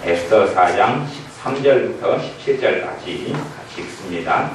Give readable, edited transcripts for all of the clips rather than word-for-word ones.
에스더 4장 13절부터 17절까지 같이 읽습니다.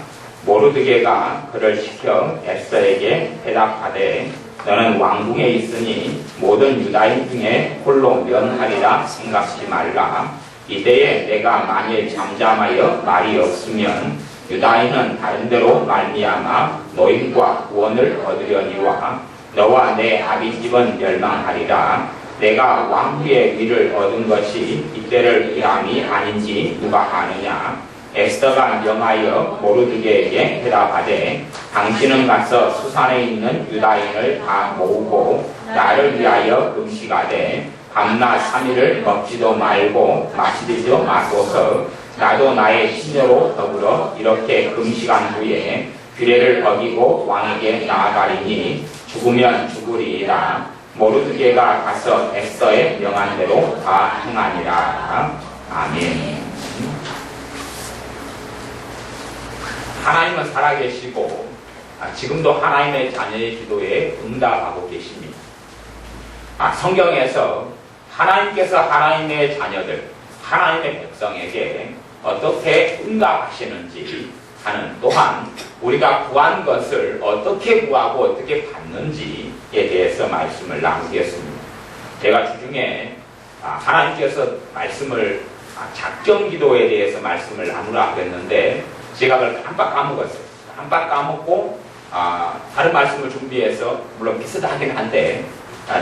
모르드게가 그를 시켜 에스더에게 대답하되 너는 왕궁에 있으니 모든 유다인 중에 홀로 면하리라 생각지 말라. 이때에 내가 만일 잠잠하여 말이 없으면 유다인은 다른 데로 말미암아 노임과 구원을 얻으려니와 너와 내 아비집은 멸망하리라. 내가 왕후의 위를 얻은 것이 이때를 위함이 아닌지 누가 아느냐. 에스더가 명하여 모르드게에게 대답하되 당신은 가서 수산에 있는 유다인을 다 모으고 나를 위하여 금식하되 밤낮 3일을 먹지도 말고 마시지도 마소서. 나도 나의 시녀로 더불어 이렇게 금식한 후에 규례를 어기고 왕에게 나아가리니 죽으면 죽으리이다. 모르드게가 가서 에스더의 명한 대로 다 행하니라. 아멘. 하나님은 살아계시고 지금도 하나님의 자녀의 기도에 응답하고 계십니다. 성경에서 하나님께서 하나님의 자녀들, 하나님의 백성에게 어떻게 응답하시는지 하는, 또한 우리가 구한 것을 어떻게 구하고 어떻게 받는지에 대해서 말씀을 나누겠습니다. 제가 주중에 하나님께서 말씀을 작정 기도에 대해서 말씀을 나누라 그랬는데 제가 그걸 깜빡 까먹었어요. 깜빡 까먹고 다른 말씀을 준비해서, 물론 비슷하긴 한데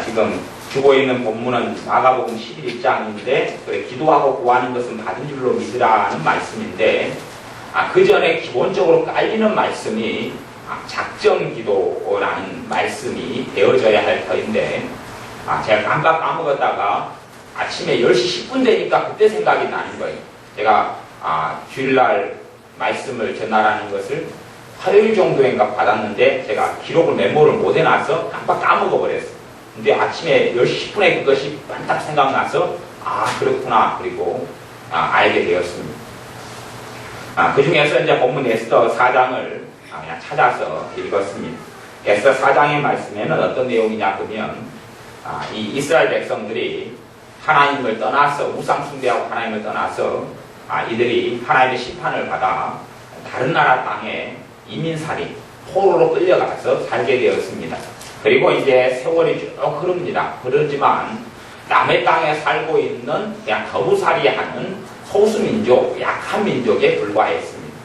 지금 주고 있는 본문은 마가복음 11장인데 그래, 기도하고 구하는 것은 받은 줄로 믿으라는 말씀인데 그 전에 기본적으로 깔리는 말씀이 작정기도라는 말씀이 되어져야 할 터인데 제가 깜빡 까먹었다가 아침에 10시 10분 되니까 그때 생각이 나는 거예요. 제가 주일날 말씀을 전하라는 것을 화요일 정도인가 받았는데 제가 기록을 메모를 못 해놔서 깜빡 까먹어버렸어요. 근데 아침에 10시 10분에 그것이 반딱 생각나서 그렇구나, 그리고 알게 되었습니다. 그 중에서 이제 본문 에스더 4장을 그냥 찾아서 읽었습니다. 에스더 4장의 말씀에는 어떤 내용이냐 그러면 이 이스라엘 백성들이 하나님을 떠나서 우상 숭배하고 하나님을 떠나서 이들이 하나님의 심판을 받아 다른 나라 땅에 이민살이 포로로 끌려가서 살게 되었습니다. 그리고 이제 세월이 쭉 흐릅니다. 그러지만 남의 땅에 살고 있는 그냥 거부살이하는 소수민족, 약한 민족에 불과했습니다.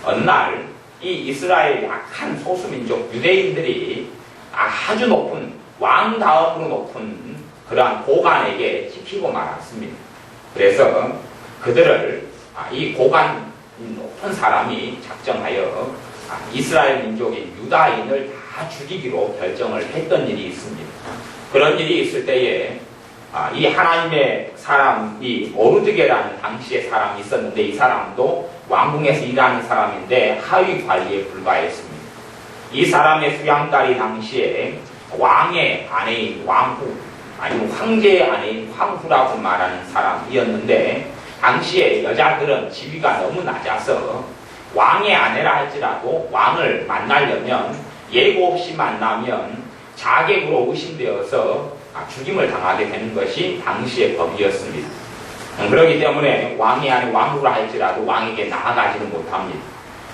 어느 날 이 이스라엘 약한 소수민족 유대인들이 아주 높은, 왕 다음으로 높은 그러한 고관에게 지키고 말았습니다. 그래서 그들을 이 고관 높은 사람이 작정하여 이스라엘 민족인 유다인을 다 죽이기로 결정을 했던 일이 있습니다. 그런 일이 있을 때에 이 하나님의 사람이 모르드게라는 당시의 사람이 있었는데 이 사람도 왕궁에서 일하는 사람인데 하위 관리에 불과했습니다. 이 사람의 수양딸이 당시에 왕의 아내인 왕후, 아니면 황제의 아내인 황후라고 말하는 사람이었는데 당시에 여자들은 지위가 너무 낮아서 왕의 아내라 할지라도 왕을 만나려면 예고 없이 만나면 자객으로 의심되어서 죽임을 당하게 되는 것이 당시의 법이었습니다. 그렇기 때문에 왕의 아내 왕후라 할지라도 왕에게 나아가지는 못합니다.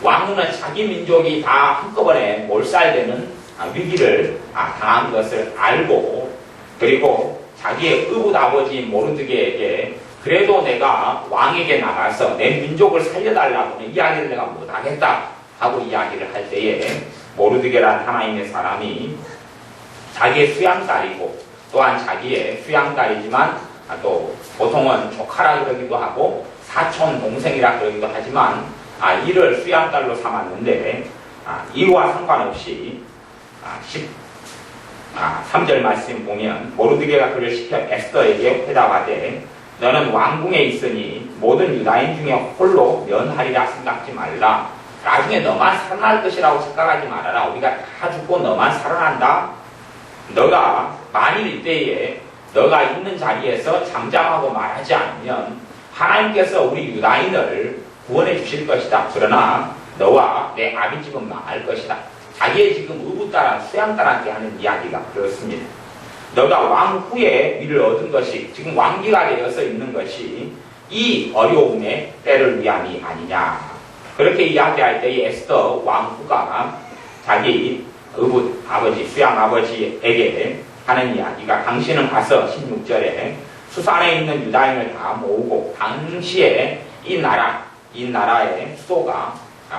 왕후는 자기 민족이 다 한꺼번에 몰살되는 위기를 당한 것을 알고, 그리고 자기의 의붓 아버지인 모르드게에게 그래도 내가 왕에게 나가서 내 민족을 살려달라고는 이야기를 내가 못하겠다 하고 이야기를 할 때에 모르드게란 하나님의 사람이 자기의 수양딸이고 또한 자기의 수양딸이지만 또 보통은 조카라 그러기도 하고 사촌 동생이라 그러기도 하지만 이를 수양딸로 삼았는데 이와 상관없이 3절 말씀 보면 모르드게가 그를 시켜 에스더에게 대답하되 너는 왕궁에 있으니 모든 유다인 중에 홀로 면하리라 생각지 말라. 나중에 너만 살아날 것이라고 생각하지 말아라. 우리가 다 죽고 너만 살아난다. 너가 만일 이때에 너가 있는 자리에서 잠잠하고 말하지 않으면 하나님께서 우리 유다인을 구원해 주실 것이다. 그러나 너와 내 아비집은 망할 것이다. 자기의 지금 의붓딸한 수양딸한테 하는 이야기가 그렇습니다. 너가 왕후의 위를 얻은 것이, 지금 왕기가 되어서 있는 것이 이 어려움의 때를 위함이 아니냐. 그렇게 이야기할 때 이 에스더 왕후가 자기 아버지, 수양 아버지에게 하는 이야기가 당신은 가서 16절에 수산에 있는 유다인을 다 모으고 당시에 이 나라의 수도가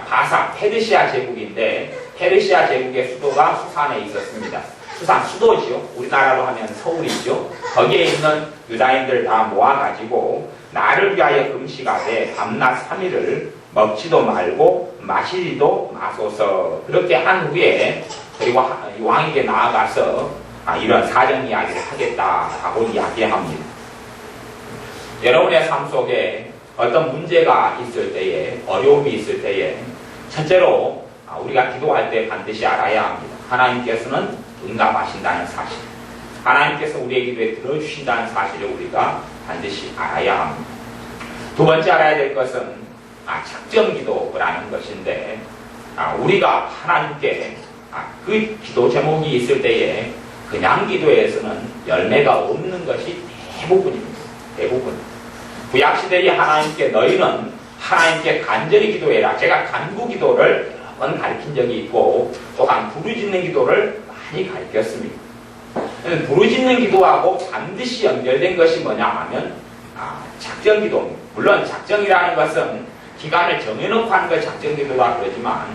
바사 페르시아 제국인데 페르시아 제국의 수도가 수산에 있었습니다. 수산 수도지요. 우리나라로 하면 서울이죠. 거기에 있는 유다인들 다 모아가지고 나를 위하여 금식하되 밤낮 3일을 먹지도 말고 마시지도 마소서. 그렇게 한 후에 그리고 왕에게 나아가서 이런 사정 이야기를 하겠다라고 이야기합니다. 여러분의 삶 속에 어떤 문제가 있을 때에, 어려움이 있을 때에 첫째로 우리가 기도할 때 반드시 알아야 합니다. 하나님께서는 응답하신다는 사실, 하나님께서 우리의 기도에 들어주신다는 사실을 우리가 반드시 알아야 합니다. 두 번째 알아야 될 것은 작정기도라는 것인데, 우리가 하나님께 그 기도 제목이 있을 때에 그냥 기도에서는 열매가 없는 것이 대부분입니다. 대부분. 구약시대에 하나님께 너희는 하나님께 간절히 기도해라. 제가 간구기도를 여러 번 가르친 적이 있고 또한 부르짖는 기도를 많이 가르쳤습니다. 부르짖는 기도하고 반드시 연결된 것이 뭐냐 하면 작정기도입니다. 물론 작정이라는 것은 기간을 정해놓고 하는 걸 작정기도라 그러지만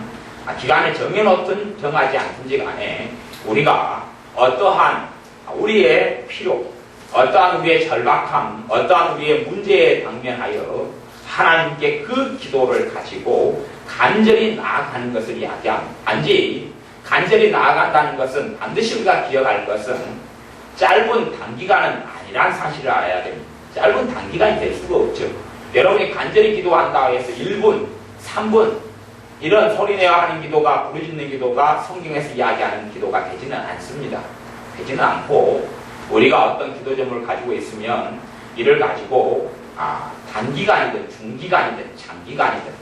기간을 정해놓든 정하지 않든지 간에 우리가 어떠한 우리의 필요, 어떠한 우리의 절박함, 어떠한 우리의 문제에 당면하여 하나님께 그 기도를 가지고 간절히 나아가는 것을 이야기합니다. 단지 간절히 나아간다는 것은 반드시 우리가 기억할 것은 짧은 단기간은 아니란 사실을 알아야 됩니다. 짧은 단기간이 될 수가 없죠. 여러분이 간절히 기도한다 해서 1분, 3분 이런 소리내어 하는 기도가, 부르짖는 기도가 성경에서 이야기하는 기도가 되지는 않습니다. 되지는 않고 우리가 어떤 기도 제목을 가지고 있으면 이를 가지고 단기간이든 중기간이든 장기간이든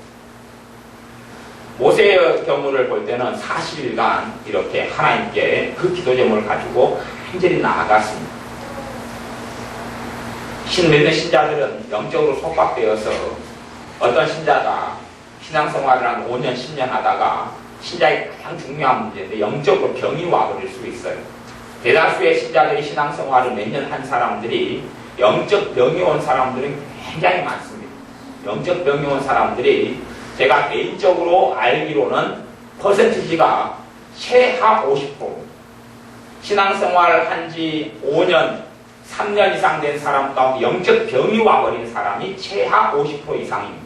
모세의 경우를 볼 때는 40일간 이렇게 하나님께 그 기도 제목을 가지고 간절히 나아갔습니다. 믿는 신자들은 영적으로 속박되어서 어떤 신자가 신앙생활을 한 5년, 10년 하다가 신자의 가장 중요한 문제인데 영적으로 병이 와버릴 수 있어요. 대다수의 신자들이 신앙생활을 몇 년 한 사람들이 영적 병이 온 사람들은 굉장히 많습니다. 영적 병이 온 사람들이 제가 개인적으로 알기로는 퍼센티지가 최하 50%. 신앙생활을 한 지 5년, 3년 이상 된 사람 가운데 영적 병이 와버린 사람이 최하 50% 이상입니다.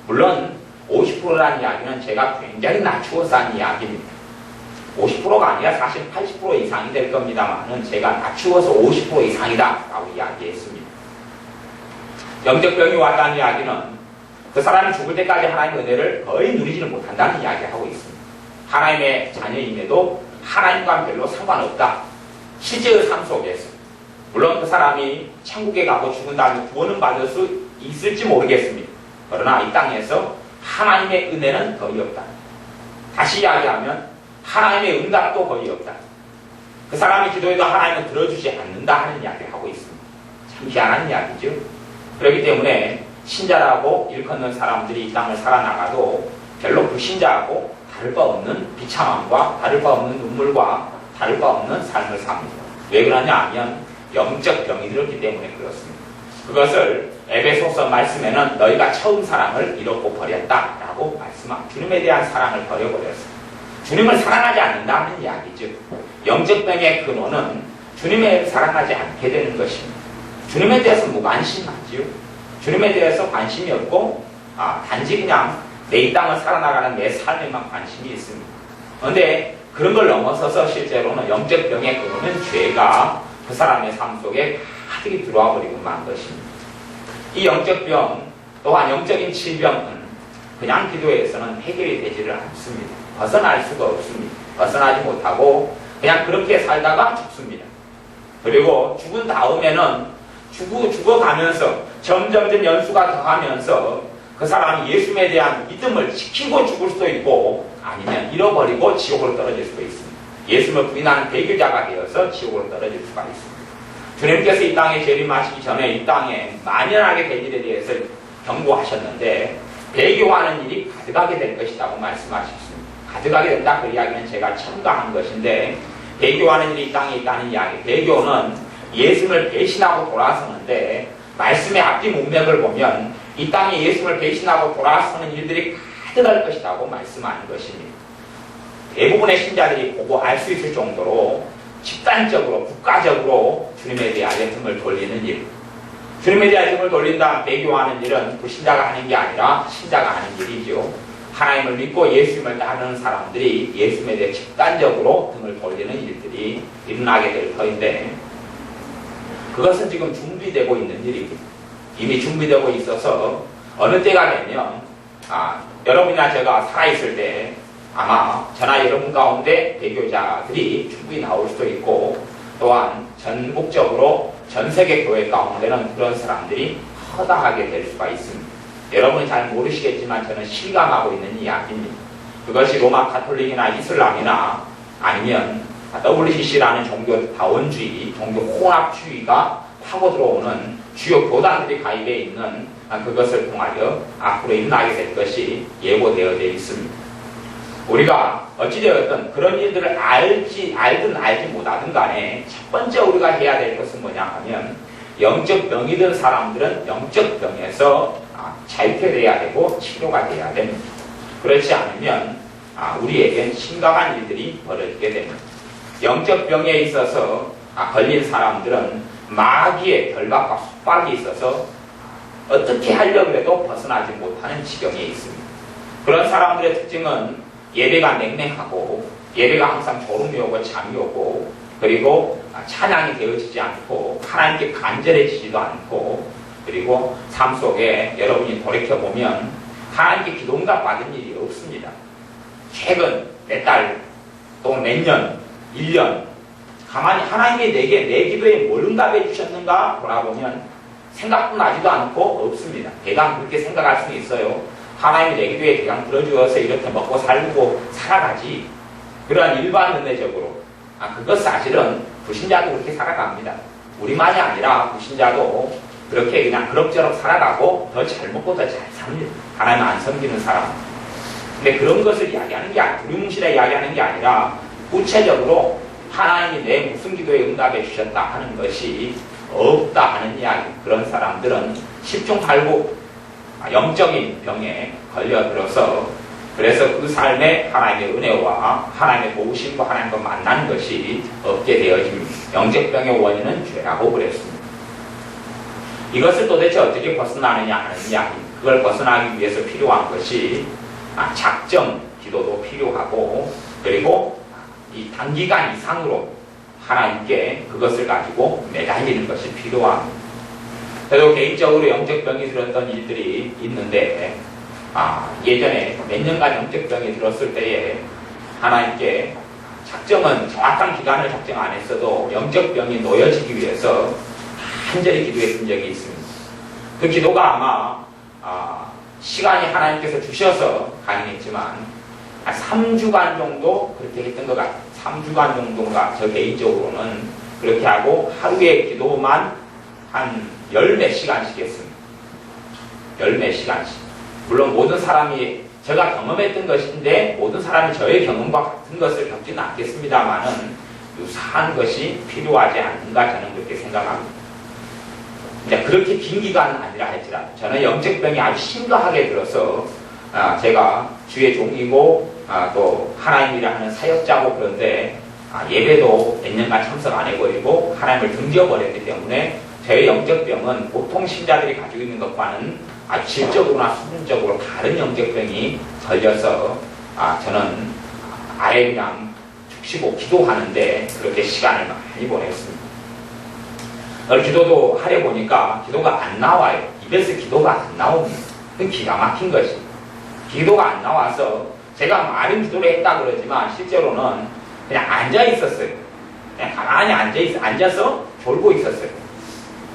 물론 50%라는 이야기는 제가 굉장히 낮추어서 한 이야기입니다. 50%가 아니라 사실 80% 이상이 될 겁니다만은 제가 낮추어서 50% 이상이다 라고 이야기했습니다. 영적 병이 왔다는 이야기는 그 사람이 죽을 때까지 하나님의 은혜를 거의 누리지는 못한다는 이야기를 하고 있습니다. 하나님의 자녀임에도 하나님과는 별로 상관없다. 실제의 삶 속에서 물론 그 사람이 천국에 가고 죽은 다음에 구원은 받을 수 있을지 모르겠습니다. 그러나 이 땅에서 하나님의 은혜는 거의 없다. 다시 이야기하면 하나님의 응답도 거의 없다. 그 사람이 기도해도 하나님은 들어주지 않는다 하는 이야기를 하고 있습니다. 참 희한한 이야기죠. 그렇기 때문에 신자라고 일컫는 사람들이 이 땅을 살아나가도 별로 불신자하고 다를 바 없는 비참함과 다를 바 없는 눈물과 다를 바 없는 삶을 삽니다. 왜 그러냐 하면 영적 병이 들었기 때문에 그렇습니다. 그것을 에베소서 말씀에는 너희가 처음 사랑을 잃었고 버렸다라고 말씀합니다. 주님에 대한 사랑을 버려버렸습니다. 주님을 사랑하지 않는다는 이야기죠. 영적 병의 근원은 주님을 사랑하지 않게 되는 것입니다. 주님에 대해서 무관심하지요. 주님에 대해서 관심이 없고 단지 그냥 내 이 땅을 살아나가는 내 삶에만 관심이 있습니다. 그런데 그런 걸 넘어서서 실제로는 영적 병의 근원은 죄가 그 사람의 삶 속에 가득히 들어와 버리고 만 것입니다. 이 영적 병 또한 영적인 질병은 그냥 기도에서는 해결이 되지를 않습니다. 벗어날 수가 없습니다. 벗어나지 못하고 그냥 그렇게 살다가 죽습니다. 그리고 죽은 다음에는 죽어가면서 점점 연수가 더하면서 그 사람이 예수님에 대한 믿음을 지키고 죽을 수도 있고 아니면 잃어버리고 지옥으로 떨어질 수도 있습니다. 예수님을 부인하는 배교자가 되어서 지옥으로 떨어질 수가 있습니다. 주님께서 이 땅에 재림하시기 전에 이 땅에 만연하게 될 일에 대해서 경고하셨는데 배교하는 일이 가득하게 될 것이라고 말씀하셨습니다. 가득하게 된다 그 이야기는 제가 첨가한 것인데 배교하는 일이 이 땅에 있다는 이야기. 배교는 예수를 배신하고 돌아서는데 말씀의 앞뒤 문맥을 보면 이 땅에 예수를 배신하고 돌아서는 일들이 가득할 것이라고 말씀하는 것입니다. 대부분의 신자들이 보고 알 수 있을 정도로 집단적으로 국가적으로 주님에 대하여 등을 돌리는 일. 주님에 대하여 등을 돌린다 배교하는 일은 불신자가 하는 게 아니라 신자가 하는 일이죠. 하나님을 믿고 예수님을 따르는 사람들이 예수님에 대해 집단적으로 등을 돌리는 일들이 일어나게 될 터인데 그것은 지금 준비되고 있는 일입니다. 이미 준비되고 있어서 어느 때가 되면 여러분이나 제가 살아있을 때 아마 저나 여러분 가운데 배교자들이 충분히 나올 수도 있고 또한 전국적으로 전 세계 교회 가운데는 그런 사람들이 허다하게 될 수가 있습니다. 여러분이 잘 모르시겠지만 저는 실감하고 있는 이야기입니다. 그것이 로마 가톨릭이나 이슬람이나 아니면 WCC라는 종교 다원주의, 종교 혼합주의가 파고 들어오는 주요 교단들이 가입해 있는 그것을 통하여 앞으로 일어나게 될 것이 예고되어 있습니다. 우리가 어찌되었든 그런 일들을 알든 알지 못하든 간에 첫 번째 우리가 해야 될 것은 뭐냐 하면 영적 병이 든 사람들은 영적 병에서 자유케 돼야 되고 치료가 돼야 됩니다. 그렇지 않으면 우리에겐 심각한 일들이 벌어지게 됩니다. 영적 병에 있어서 걸린 사람들은 마귀의 결박과 속박이 있어서 어떻게 하려고 해도 벗어나지 못하는 지경에 있습니다. 그런 사람들의 특징은 예배가 냉랭하고 예배가 항상 졸음이 오고 잠이 오고 그리고 찬양이 되어지지 않고 하나님께 간절해지지도 않고 그리고 삶 속에 여러분이 돌이켜보면 하나님께 기도응답 받은 일이 없습니다. 최근 몇 달 또 몇 년, 1년 가만히 하나님이 내게 내 기도에 뭘 응답해 주셨는가 돌아보면 생각도 나지도 않고 없습니다. 대강 그렇게 생각할 수는 있어요. 하나님이 내 기도에 대강 들어주어서 이렇게 먹고 살고 살아가지. 그러한 일반 은혜적으로 그것 사실은 불신자도 그렇게 살아갑니다. 우리만이 아니라 불신자도 그렇게 그냥 그럭저럭 살아가고 더 잘 먹고 더 잘 삽니다. 하나님 안 섬기는 사람. 근데 그런 것을 이야기하는 게 아니라 두리뭉실에 이야기하는 게 아니라 구체적으로 하나님이 내 무슨 기도에 응답해 주셨다 하는 것이 없다 하는 이야기. 그런 사람들은 10중 8구 영적인 병에 걸려들어서 그래서 그 삶에 하나님의 은혜와 하나님의 도우심과 하나님과 만나는 것이 없게 되어집니다. 영적 병의 원인은 죄라고 그랬습니다. 이것을 도대체 어떻게 벗어나느냐 하는 이야기. 그걸 벗어나기 위해서 필요한 것이 작정 기도도 필요하고 그리고 이 단기간 이상으로 하나님께 그것을 가지고 매달리는 것이 필요합니다. 저도 개인적으로 영적병이 들었던 일들이 있는데 예전에 몇 년간 영적병이 들었을 때에 하나님께 작정은 정확한 기간을 작정 안 했어도 영적병이 놓여지기 위해서 간절히 기도했던 적이 있습니다. 그 기도가 아마 시간이 하나님께서 주셔서 가능했지만 한 3주간 정도 그렇게 했던 것 같아요. 3주간 정도인가 저 개인적으로는 그렇게 하고 하루에 기도만 한 10몇 시간씩 했습니다. 10몇 시간씩. 물론 모든 사람이 제가 경험했던 것인데 모든 사람이 저의 경험과 같은 것을 겪지는 않겠습니다만은 유사한 것이 필요하지 않는가 저는 그렇게 생각합니다. 이제 그렇게 긴 기간은 아니라 할지라도 저는 영적병이 아주 심각하게 들어서 제가 주의 종이고 또 하나님이라 하는 사역자고 그런데 예배도 몇 년간 참석 안 해버리고 하나님을 등져버렸기 때문에 저의 영적병은 보통 신자들이 가지고 있는 것과는 아주 질적으로나 수준적으로 다른 영적병이 걸려서 저는 아예 그냥 죽시고 기도하는데 그렇게 시간을 많이 보냈습니다. 기도도 하려 보니까 기도가 안 나와요. 입에서 기도가 안 나옵니다. 그건 기가 막힌 것이. 기도가 안 나와서 제가 많은 기도를 했다 그러지만 실제로는 그냥 앉아 있었어요. 그냥 가만히 앉아서 졸고 있었어요.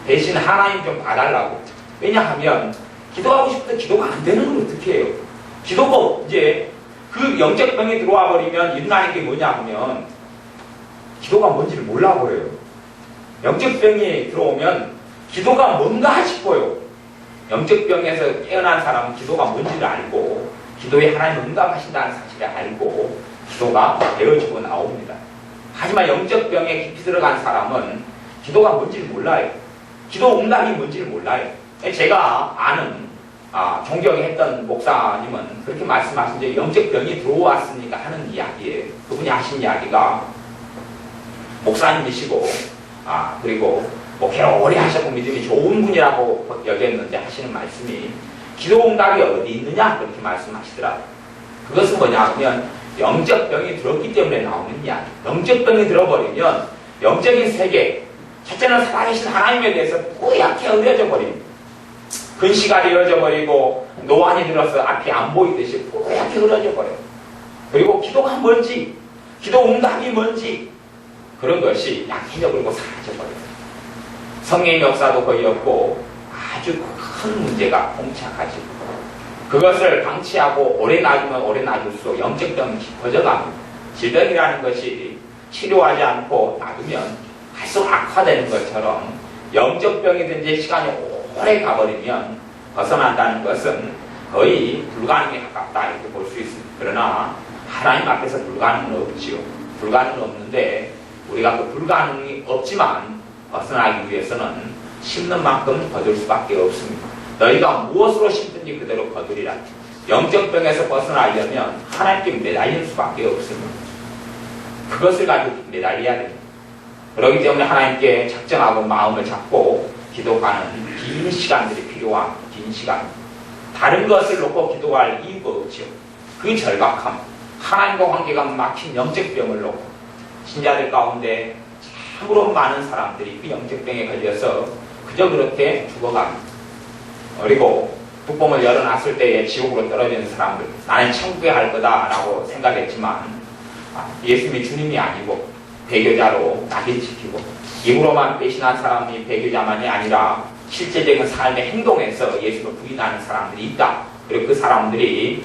대신 하나님 좀 봐달라고. 왜냐하면 기도하고 싶은데 기도가 안 되는 걸 어떻게 해요? 기도가 이제 그 영적병이 들어와 버리면 일어나는 게 뭐냐 하면 기도가 뭔지를 몰라 버려요. 영적 병이 들어오면 기도가 뭔가 싶어요. 영적 병에서 깨어난 사람은 기도가 뭔지를 알고 기도에 하나님 응답하신다는 사실을 알고 기도가 되어지고 나옵니다. 하지만 영적 병에 깊이 들어간 사람은 기도가 뭔지를 몰라요. 기도 응답이 뭔지를 몰라요. 제가 아는 존경했던 목사님은 그렇게 말씀하신 적이 영적 병이 들어왔으니까 하는 이야기예요. 그분이 하신 이야기가 목사님이시고 그리고 목회를 오래 하셨고 믿음이 좋은 분이라고 여겼는데 하시는 말씀이 기도 응답이 어디 있느냐 그렇게 말씀하시더라고요. 그것은 뭐냐면 영적 병이 들었기 때문에 나오는 이야기. 영적 병이 들어버리면 영적인 세계, 첫째는 살아계신 하나님에 대해서 뿌옇게 흐려져 버립니다. 근시가 되어져 버리고 노안이 들어서 앞이 안 보이듯이 뿌옇게 흐려져 버려요. 그리고 기도가 뭔지, 기도 응답이 뭔지 그런 것이 약해져 버리고 사라져 버려요. 성령의 역사도 거의 없고 아주 큰 문제가 봉착하지. 그것을 방치하고 오래 놔두면 오래 놔둘수록 영적 병이 깊어져 갑니다. 질병이라는 것이 치료하지 않고 놔두면 계속 악화되는 것처럼 영적 병이든지 시간이 오래 가버리면 벗어난다는 것은 거의 불가능에 가깝다 이렇게 볼 수 있습니다. 그러나 하나님 앞에서 불가능은 없지요. 불가능은 없는데 우리가 그 불가능이 없지만 벗어나기 위해서는 심는 만큼 거둘 수밖에 없습니다. 너희가 무엇으로 심든지 그대로 거두리라. 영적 병에서 벗어나려면 하나님께 매달릴 수밖에 없습니다. 그것을 가지고 매달려야 됩니다. 그렇기 때문에 하나님께 작정하고 마음을 잡고 기도하는 긴 시간들이 필요한 긴 시간. 다른 것을 놓고 기도할 이유가 없죠. 그 절박함, 하나님과 관계가 막힌 영적 병을 놓고 신자들 가운데 참으로 많은 사람들이 그 영적 병에 걸려서 그저 그렇게 죽어갑니다. 그리고 뚜껑을 열어놨을 때에 지옥으로 떨어지는 사람들, 나는 천국에 갈 거다라고 생각했지만 예수님이 주님이 아니고 배교자로 낙인 지키고 입으로만 배신한 사람이 배교자만이 아니라 실제적인 삶의 행동에서 예수를 부인하는 사람들이 있다. 그리고 그 사람들이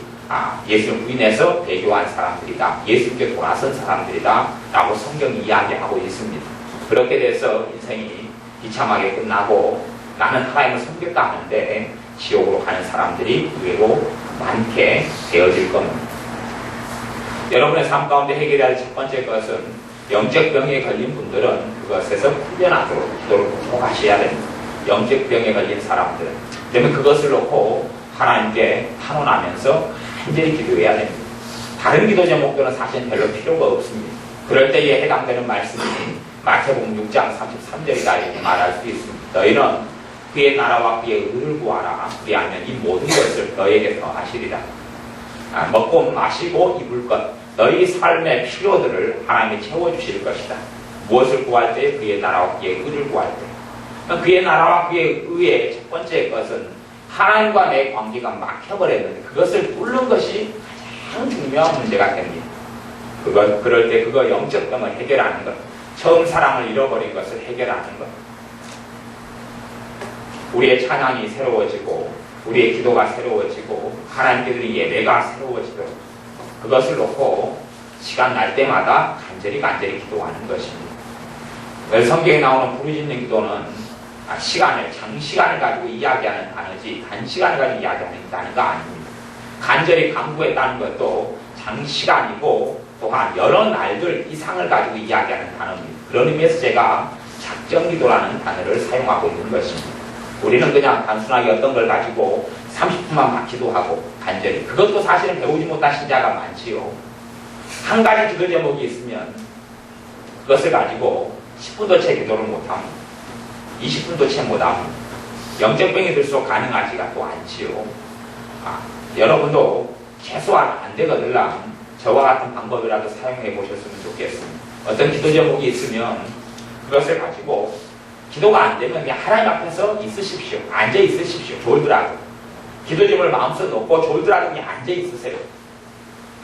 예수를 부인해서 배교한 사람들이다. 예수님께 돌아선 사람들이다. 라고 성경이 이야기하고 있습니다. 그렇게 돼서 인생이 비참하게 끝나고 나는 하나님을 섬겼다 하는데 지옥으로 가는 사람들이 의외로 많게 되어질 겁니다. 여러분의 삶 가운데 해결해야 할 첫 번째 것은 영적 병에 걸린 분들은 그것에서 풀려나도록 기도를 꼭 하셔야 됩니다. 영적 병에 걸린 사람들은. 그러면 그것을 놓고 하나님께 탄원하면서 간절히 기도해야 됩니다. 다른 기도 제목들은 사실 별로 필요가 없습니다. 그럴 때에 해당되는 말씀이 마태복음 6장 33절이다 이렇게 말할 수 있습니다. 너희는 그의 나라와 그의 의를 구하라. 그리하면 이 모든 것을 너희에게 더하시리라. 먹고 마시고 입을 것, 너희 삶의 필요들을 하나님이 채워주실 것이다. 무엇을 구할 때? 그의 나라와 그의 의를 구할 때. 그의 나라와 그의 의의 첫 번째 것은 하나님과 내 관계가 막혀버렸는데 그것을 뚫는 것이 가장 중요한 문제가 됩니다. 그럴 때 그거 영적 병을 해결하는 것, 처음 사랑을 잃어버린 것을 해결하는 것. 우리의 찬양이 새로워지고 우리의 기도가 새로워지고 하나님께 드린 예배가 새로워지도록 그것을 놓고 시간 날 때마다 간절히 기도하는 것입니다. 성경에 나오는 부르짖는 기도는 장시간을 가지고 이야기하는 단어지 단시간을 가지고 이야기하는 단어가 아닙니다. 간절히 간구했다는 것도 장시간이고 또한 여러 날들 이상을 가지고 이야기하는 단어입니다. 그런 의미에서 제가 작정기도라는 단어를 사용하고 있는 것입니다. 우리는 그냥 단순하게 어떤 걸 가지고 30분만 막 기도하고 간절히 그것도 사실은 배우지 못한 신자가 많지요. 한 가지 기도 제목이 있으면 그것을 가지고 10분도 채 기도를 못합니다. 20분도 채 못합니다. 영적병이 들수록 가능하지가 또 않지요. 여러분도 최소한 안 되거들랑 저와 같은 방법이라도 사용해 보셨으면 좋겠습니다. 어떤 기도 제목이 있으면 그것을 가지고 기도가 안 되면 그냥 하나님 앞에서 있으십시오. 앉아 있으십시오. 졸더라도. 기도 제목을 마음속에 놓고 졸더라도 그냥 앉아 있으세요.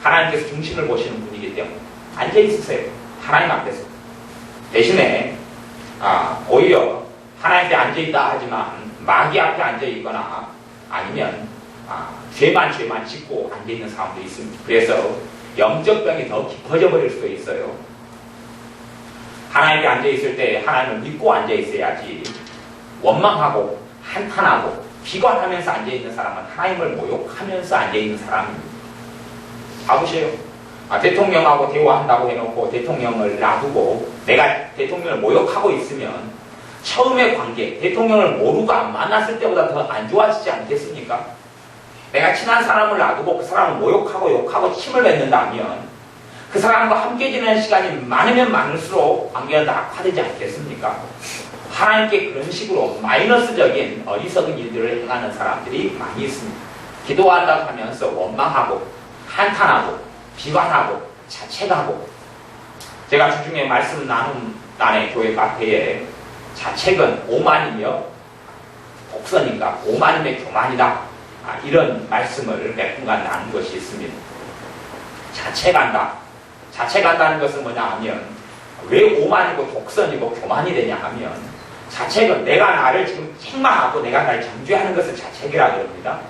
하나님께서 중심을 보시는 분이기 때문에 앉아 있으세요. 하나님 앞에서. 대신에 오히려 하나님 앞에 앉아 있다 하지만 마귀 앞에 앉아 있거나 아니면 죄만 짓고 앉아 있는 사람도 있습니다. 그래서 영적 병이 더 깊어져 버릴 수도 있어요. 하나님께 앉아있을 때 하나님을 믿고 앉아있어야지 원망하고 한탄하고 비관하면서 앉아있는 사람은 하나님을 모욕하면서 앉아있는 사람입니다. 봐보세요. 대통령하고 대화한다고 해놓고 대통령을 놔두고 내가 대통령을 모욕하고 있으면 처음의 관계, 대통령을 모르고 안 만났을 때보다 더 안 좋아지지 않겠습니까? 내가 친한 사람을 놔두고 그 사람을 모욕하고 욕하고 침을 뱉는다면 그 사람과 함께 지내는 시간이 많으면 많을수록 관계가 더 악화되지 않겠습니까? 하나님께 그런 식으로 마이너스적인 어리석은 일들을 행하는 사람들이 많이 있습니다. 기도한다고 하면서 원망하고 한탄하고 비관하고 자책하고, 제가 주중에 말씀 나눈 날의 교회 카페에 자책은 오만이며 독선인가 오만이며 교만이다, 이런 말씀을 몇 분간 나눈 것이 있습니다. 자책한다는 것은 뭐냐 하면 왜 오만이고 독선이고 교만이 되냐 하면 자책은 내가 나를 지금 책망하고 내가 나를 정죄하는 것을 자책이라고 합니다.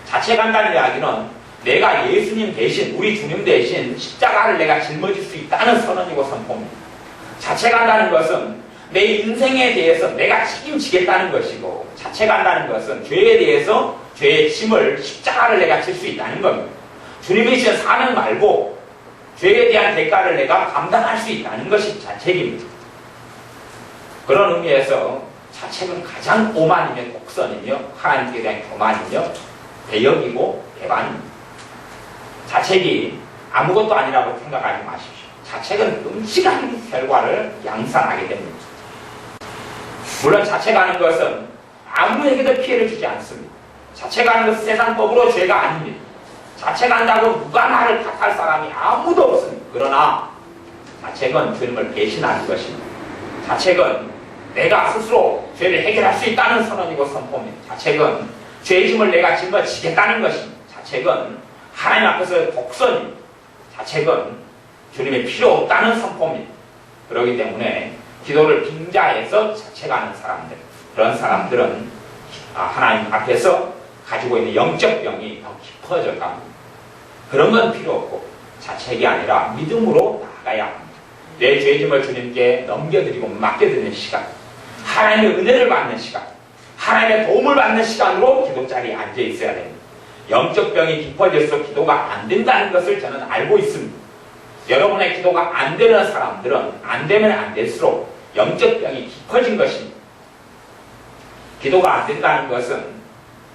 자책한다는 이야기는 내가 예수님 대신, 우리 주님 대신 십자가를 내가 짊어질 수 있다는 선언이고 선포입니다. 자책한다는 것은 내 인생에 대해서 내가 책임지겠다는 것이고, 자책한다는 것은 죄에 대해서 죄의 짐을, 십자가를 내가 질 수 있다는 겁니다. 주님이 주신 사명 말고 죄에 대한 대가를 내가 감당할 수 있다는 것이 자책입니다. 그런 의미에서 자책은 가장 오만이며 독선이며 하나님께 대한 교만이며 배역이고 배반입니다. 자책이 아무것도 아니라고 생각하지 마십시오. 자책은 끔찍한 결과를 양산하게 됩니다. 물론 자책하는 것은 아무에게도 피해를 주지 않습니다. 자책하는 것은 세상법으로 죄가 아닙니다. 자책한다고 누가 나를 탓할 사람이 아무도 없습니다. 그러나 자책은 주님을 배신하는 것입니다. 자책은 내가 스스로 죄를 해결할 수 있다는 선언이고 선포입니다. 자책은 죄의 짐을 내가 짊어지겠다는 것입니다. 자책은 하나님 앞에서 독선입니다. 자책은 주님의 필요 없다는 선포입니다. 그렇기 때문에 기도를 빙자해서 자책하는 사람들, 그런 사람들은 하나님 앞에서 가지고 있는 영적 병이 더 깊어져 갑니다. 그런 건 필요 없고 자책이 아니라 믿음으로 나아가야 합니다. 내 죄짐을 주님께 넘겨드리고 맡겨드리는 시간, 하나님의 은혜를 받는 시간, 하나님의 도움을 받는 시간으로 기도 자리에 앉아 있어야 됩니다. 영적 병이 깊어질수록 기도가 안 된다는 것을 저는 알고 있습니다. 여러분의 기도가 안 되는 사람들은 안 되면 안 될수록 영적 병이 깊어진 것입니다. 기도가 안 된다는 것은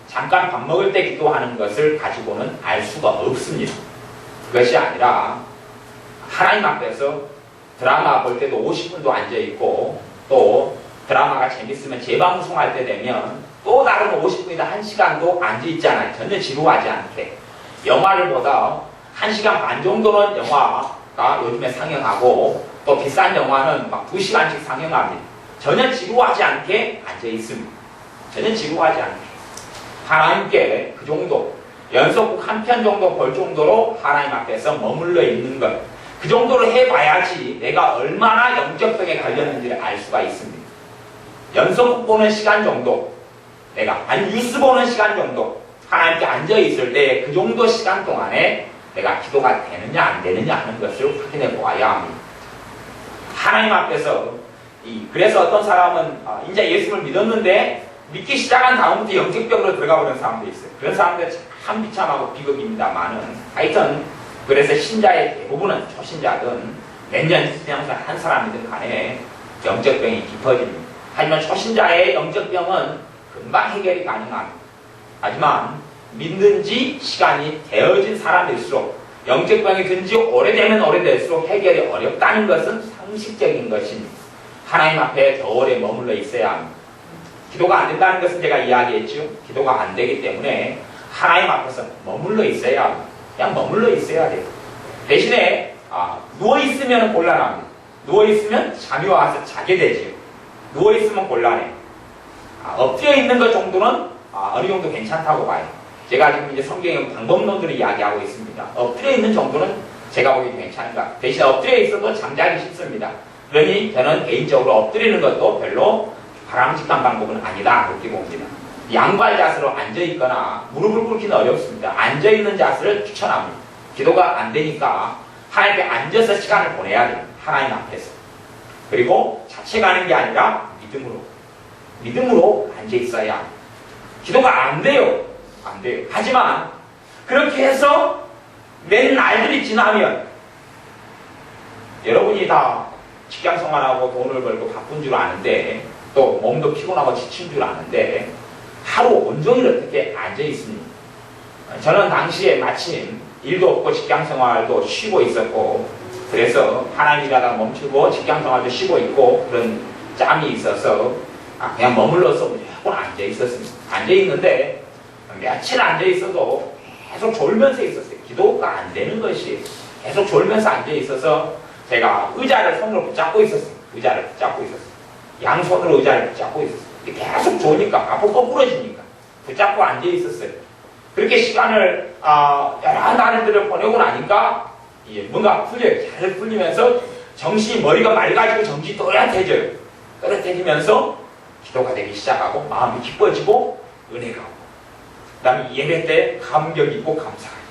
잠깐 밥 먹을 때 기도하는 것을 가지고는 알 수가 없습니다. 그것이 아니라 하나님 앞에서 드라마 볼 때도 50분도 앉아있고, 또 드라마가 재밌으면 재방송할 때 되면 또 다른 50분이나 1시간도 앉아있잖아요. 전혀 지루하지 않게. 영화를 보다 1시간 반 정도는 영화가 요즘에 상영하고, 또 비싼 영화는 막 2시간씩 상영합니다. 전혀 지루하지 않게 앉아있습니다. 전혀 지루하지 않게. 하나님께 그 정도, 연속극 한 편 정도 볼 정도로 하나님 앞에서 머물러 있는 것, 그 정도로 해봐야지 내가 얼마나 영적 병에 걸렸는지를 알 수가 있습니다. 연속극 보는 시간 정도, 내가 뉴스 보는 시간 정도, 하나님께 앉아있을 때 그 정도 시간 동안에 내가 기도가 되느냐 안 되느냐 하는 것을 확인해 보아야 합니다. 하나님 앞에서 그래서 어떤 사람은 이제 예수를 믿었는데 믿기 시작한 다음부터 영적병으로 들어가 버리는 사람도 있어요. 그런 사람들 참 비참하고 비극입니다만은, 하여튼 그래서 신자의 대부분은, 초신자든 몇 년 한 사람이든 간에 영적병이 깊어집니다. 하지만 초신자의 영적병은 금방 해결이 가능합니다. 하지만 믿는 지 시간이 되어진 사람일수록, 영적병이 든 지 오래되면 오래될수록 해결이 어렵다는 것은 상식적인 것입니다. 하나님 앞에 더 오래 머물러 있어야 합니다. 기도가 안 된다는 것은 제가 이야기했죠. 기도가 안 되기 때문에 하나님 앞에서 머물러 있어야 합니다. 그냥 머물러 있어야 돼요. 대신에 누워있으면 곤란합니다. 누워있으면 잠이 와서 자게 되죠. 누워있으면 곤란해. 엎드려 있는 것 정도는 어느 정도 괜찮다고 봐요. 제가 지금 이제 성경의 방법론들을 이야기하고 있습니다. 엎드려 있는 정도는 제가 보기엔 괜찮은가. 대신 엎드려 있어도 잠자기 쉽습니다. 그러니 저는 개인적으로 엎드리는 것도 별로 바람직한 방법은 아니다, 그렇게 봅니다. 양발 자세로 앉아있거나 무릎을 꿇기는 어렵습니다. 앉아있는 자세를 추천합니다. 기도가 안 되니까 하나님께 앉아서 시간을 보내야 됩니다. 하나님 앞에서. 그리고 자체가 하는 게 아니라 믿음으로 앉아 있어야. 기도가 안 돼요. 안 돼요. 하지만 그렇게 해서 몇 날들이 지나면 여러분이 다 직장 생활하고 돈을 벌고 바쁜 줄 아는데, 또 몸도 피곤하고 지친 줄 아는데 하루 온종일 어떻게 앉아 있습니까? 저는 당시에 마침 일도 없고 직장 생활도 쉬고 있었고, 그래서 하나님 일하다가 멈추고 직장 생활도 쉬고 있고 그런 짬이 있어서 그냥 머물러서 무조건 앉아 있었습니다. 앉아 있는데 며칠 앉아 있어도 계속 졸면서 있었어요. 기도가 안 되는 것이 계속 졸면서 앉아 있어서 제가 의자를 손으로 붙잡고 있었어요. 의자를 붙잡고 있었어요. 양손으로 의자를 붙잡고 있었어요. 계속 좋으니까 앞으로 거꾸러지니까 붙잡고 앉아 있었어요. 그렇게 시간을 여러 날들을 보내고 나니까 뭔가 풀려요. 잘 풀리면서 정신이, 머리가 맑아지고 정신이 또렷해져요. 또렷해지면서 기도가 되기 시작하고 마음이 기뻐지고 은혜가 오고, 그 다음에 예배 때 감격 있고 감사가 있고.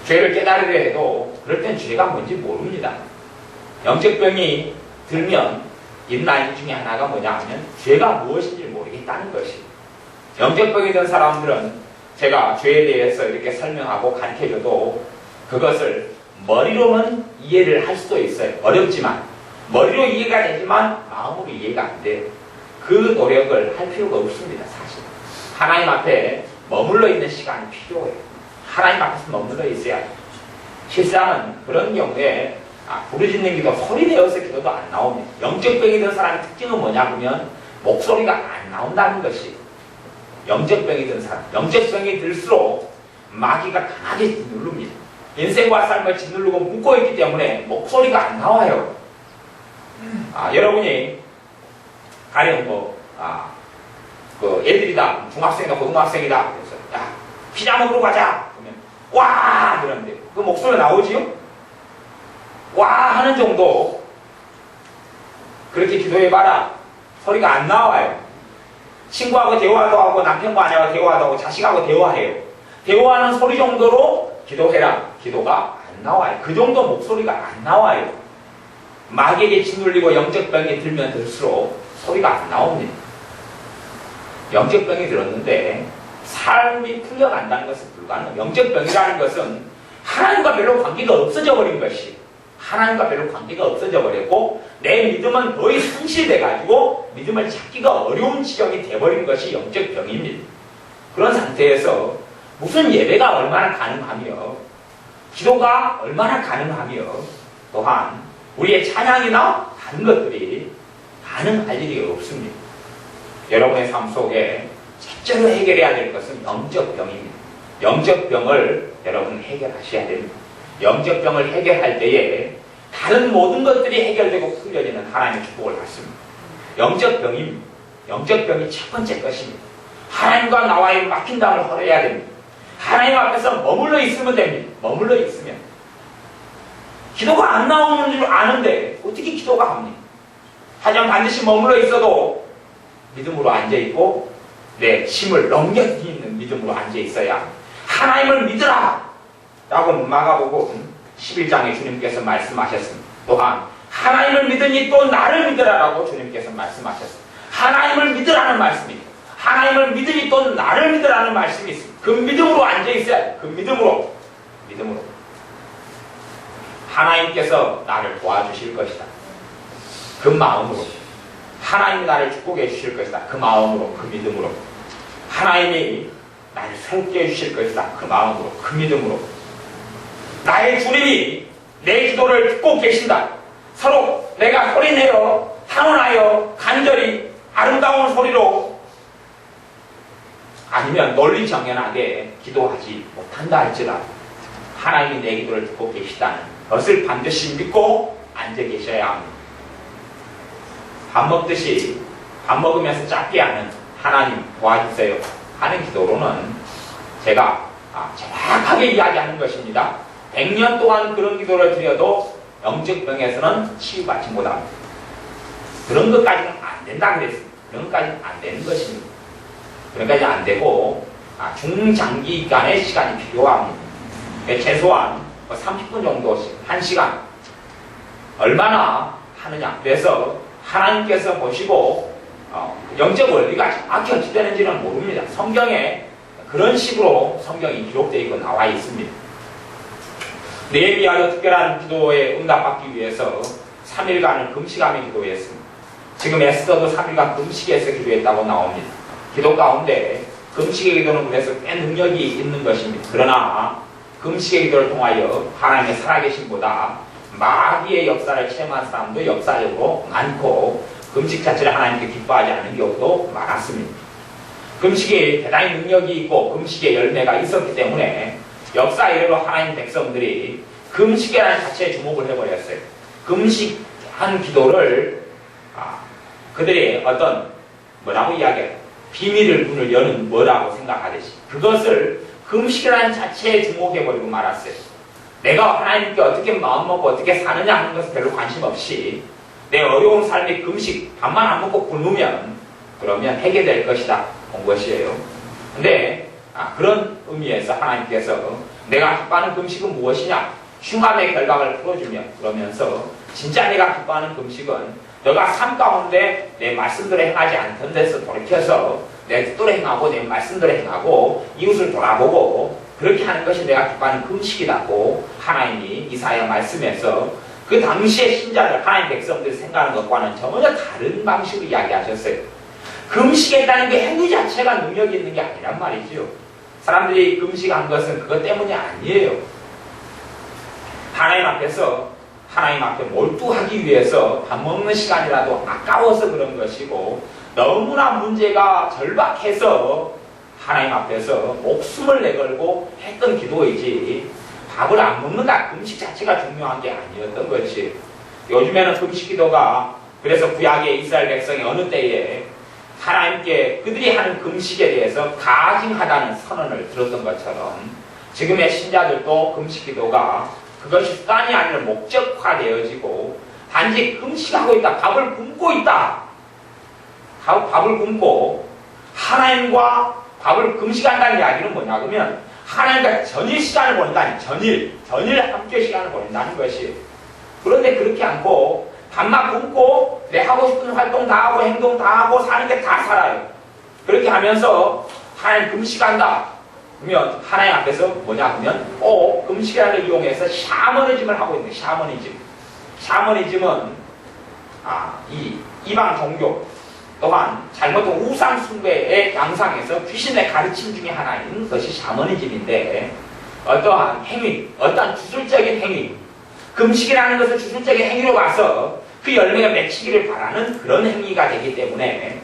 죄를 깨달으려 해도 그럴 땐 죄가 뭔지 모릅니다. 영적 병이 들면 일어나는 중에 하나가 뭐냐 하면 죄가 무엇인지 모르겠다는 것이. 영적 병이 든 사람들은 제가 죄에 대해서 이렇게 설명하고 가르쳐줘도 그것을 머리로는 이해를 할 수도 있어요. 어렵지만 머리로 이해가 되지만 마음으로 이해가 안 돼요. 그 노력을 할 필요가 없습니다. 사실 하나님 앞에 머물러 있는 시간이 필요해요. 하나님 앞에서 머물러 있어야 해요. 실상은 그런 경우에 부르짖는 기도, 소리 내어서 기도도 안 나옵니다. 영적 병이 든 사람의 특징은 뭐냐 보면 목소리가 안 나온다는 것이. 영적 병이 든 사람, 영적 병이 들수록 마귀가 강하게 짓누릅니다. 인생과 삶을 짓누르고 묶어있기 때문에 목소리가 안 나와요. 여러분이 가령 애들이다, 중학생이다, 고등학생이다, 그래서 야, 피자 먹으러 가자 그러면 와 그러는데 그 목소리가 나오지요? 와 하는 정도. 그렇게 기도해봐라. 소리가 안 나와요. 친구하고 대화도 하고 남편과 아내하고 대화도 하고 자식하고 대화해요. 대화하는 소리 정도로 기도해라. 기도가 안 나와요. 그 정도 목소리가 안 나와요. 마귀에게 짓눌리고 영적 병이 들면 들수록 소리가 안 나옵니다. 영적 병이 들었는데 삶이 풀려간다는 것은 불가능해요. 영적 병이라는 것은 하나님과 별로 관계가 없어져 버린 것이. 하나님과 별로 관계가 없어져 버렸고 내 믿음은 거의 상실돼가지고 믿음을 찾기가 어려운 지경이 돼버린 것이 영적 병입니다. 그런 상태에서 무슨 예배가 얼마나 가능하며 기도가 얼마나 가능하며 또한 우리의 찬양이나 다른 것들이 가능할 일이 없습니다. 여러분의 삶 속에 첫째로 해결해야 될 것은 영적 병입니다. 영적 병을 여러분 해결하셔야 됩니다. 영적 병을 해결할 때에 다른 모든 것들이 해결되고 풀려지는 하나님의 축복을 받습니다. 영적 병입니다. 영적 병이 첫 번째 것입니다. 하나님과 나와의 막힌담을 헐어야 됩니다. 하나님 앞에서 머물러 있으면 됩니다. 머물러 있으면. 기도가 안 나오는 줄 아는데 어떻게 기도가 합니까? 하지만 반드시 머물러 있어도 믿음으로 앉아있고 내 힘을 넘겨드리는 믿음으로 앉아있어야 하나님을 믿으라 라고 마가복음 11장에 주님께서 말씀하셨습니다. 또한 하나님을 믿으니 또 나를 믿으라 라고 주님께서 말씀하셨습니다. 하나님을 믿으라는 말씀입니다. 하나님을 믿으니 또 나를 믿으라는 말씀이 있습니다. 그 믿음으로 앉아있어야 해요. 그 믿음으로 하나님께서 나를 도와주실 것이다. 그 마음으로 하나님이 나를 축복해 주실 것이다. 그 마음으로, 그 믿음으로 하나님이 나를 새롭게 해주실 것이다. 그 마음으로, 그 믿음으로 나의 주님이 내 기도를 듣고 계신다. 서로 내가 소리내어 탄원하여 간절히 아름다운 소리로 아니면 논리 정연하게 기도하지 못한다 할지라도 하나님이 내 기도를 듣고 계시다는 것을 반드시 믿고 앉아 계셔야 합니다. 밥 먹듯이 밥 먹으면서 짧게 하는 하나님 도와주세요 하는 기도로는 제가 정확하게 이야기하는 것입니다. 100년 동안 그런 기도를 드려도 영적 병에서는 치유받지 못합니다. 그런 것까지는 안 된다 그랬습니다. 그런 것까지는 안 되는 것입니다. 그런 것까지 안 되고 중장기간의 시간이 필요합니다. 최소한 30분 정도씩 1시간 얼마나 하느냐. 그래서 하나님께서 보시고 영적 원리가 정확히 어찌되는지는 모릅니다. 성경에 그런 식으로 성경이 기록되어 있고 나와 있습니다. 느헤미야도 특별한 기도에 응답받기 위해서 3일간을 금식하며 기도했습니다. 지금 에스더도 3일간 금식해서 기도했다고 나옵니다. 기도 가운데 금식의 기도는 그래서 꽤 능력이 있는 것입니다. 그러나 금식의 기도를 통하여 하나님의 살아계심보다 마귀의 역사를 체험한 사람도 역사적으로 많고 금식 자체를 하나님께 기뻐하지 않는 경우도 많았습니다. 금식에 대단히 능력이 있고 금식의 열매가 있었기 때문에 역사 이래로 하나님 백성들이 금식이라는 자체에 주목을 해버렸어요. 금식한 기도를 그들이 어떤 뭐라고 이야기해요? 비밀을 문을 여는 뭐라고 생각하듯이 그것을 금식이라는 자체에 주목해버리고 말았어요. 내가 하나님께 어떻게 마음먹고 어떻게 사느냐 하는 것에 별로 관심 없이 내 어려운 삶의 금식 밥만 안 먹고 굶으면 그러면 해결될 것이다 온 것이에요. 근데 그런 의미에서 하나님께서 내가 기뻐하는 금식은 무엇이냐? 흉함의 결박을 풀어주며 그러면서 진짜 내가 기뻐하는 금식은 너가 삶 가운데 내 말씀대로 행하지 않던 데서 돌이켜서 내 뜻대로 행하고 내 말씀대로 행하고 이웃을 돌아보고 그렇게 하는 것이 내가 기뻐하는 금식이라고 하나님이 이사야 말씀에서 그 당시의 신자들 하나님 백성들이 생각하는 것과는 전혀 다른 방식으로 이야기하셨어요. 금식했다는 그 행위 자체가 능력이 있는 게 아니란 말이죠. 사람들이 금식한 것은 그것 때문이 아니에요. 하나님 앞에 몰두하기 위해서 밥 먹는 시간이라도 아까워서 그런 것이고 너무나 문제가 절박해서 하나님 앞에서 목숨을 내걸고 했던 기도이지 밥을 안 먹는다 금식 자체가 중요한 게 아니었던 것이. 요즘에는 금식 기도가 그래서 구약의 이스라엘 백성이 어느 때에 하나님께 그들이 하는 금식에 대해서 가증하다는 선언을 들었던 것처럼 지금의 신자들도 금식 기도가 그것이 습관이 아니라 목적화되어지고 단지 금식하고 있다. 밥을 굶고 있다. 밥을 굶고 하나님과 밥을 금식한다는 이야기는 뭐냐 그러면 하나님과 전일 시간을 보낸다니 전일 함께 시간을 보낸다는 것이. 그런데 그렇게 않고 밥만 굶고 내 하고 싶은 활동 다 하고 행동 다 하고 사는 게 다 살아요. 그렇게 하면서 하나님 금식한다. 그러면 하나님 앞에서 뭐냐 그러면 금식이라는 이용해서 샤머니즘을 하고 있는 샤머니즘. 샤머니즘은 이 이방 종교 또한 잘못된 우상 숭배의 양상에서 귀신의 가르침 중에 하나인 것이 샤머니즘인데 어떠한 행위, 어떠한 주술적인 행위, 금식이라는 것을 주술적인 행위로 봐서 그 열매가 맺히기를 바라는 그런 행위가 되기 때문에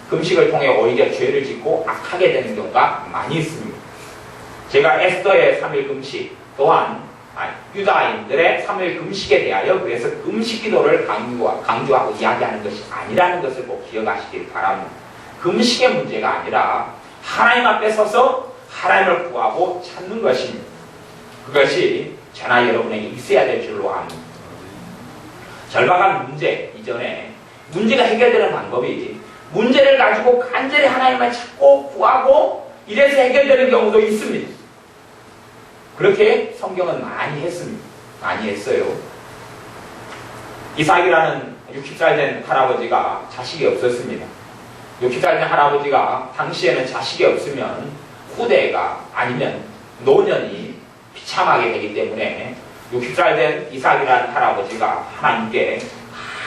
금식을 통해 오히려 죄를 짓고 악하게 되는 경우가 많이 있습니다. 제가 에스더의 3일 금식 또한 유다인들의 3일 금식에 대하여 그래서 금식 기도를 강조하고 이야기하는 것이 아니라는 것을 꼭 기억하시길 바랍니다. 금식의 문제가 아니라 하나님 앞에 서서 하나님을 구하고 찾는 것입니다. 그것이 저나 여러분에게 있어야 될 줄로 압니다. 절박한 문제 이전에 문제가 해결되는 방법이 문제를 가지고 간절히 하나님을 찾고 구하고 이래서 해결되는 경우도 있습니다. 그렇게 성경은 많이 했습니다. 많이 했어요. 이삭이라는 60살 된 할아버지가 자식이 없었습니다. 60살 된 할아버지가 당시에는 자식이 없으면 후대가 아니면 노년이 비참하게 되기 때문에 60살 된 이삭이라는 할아버지가 하나님께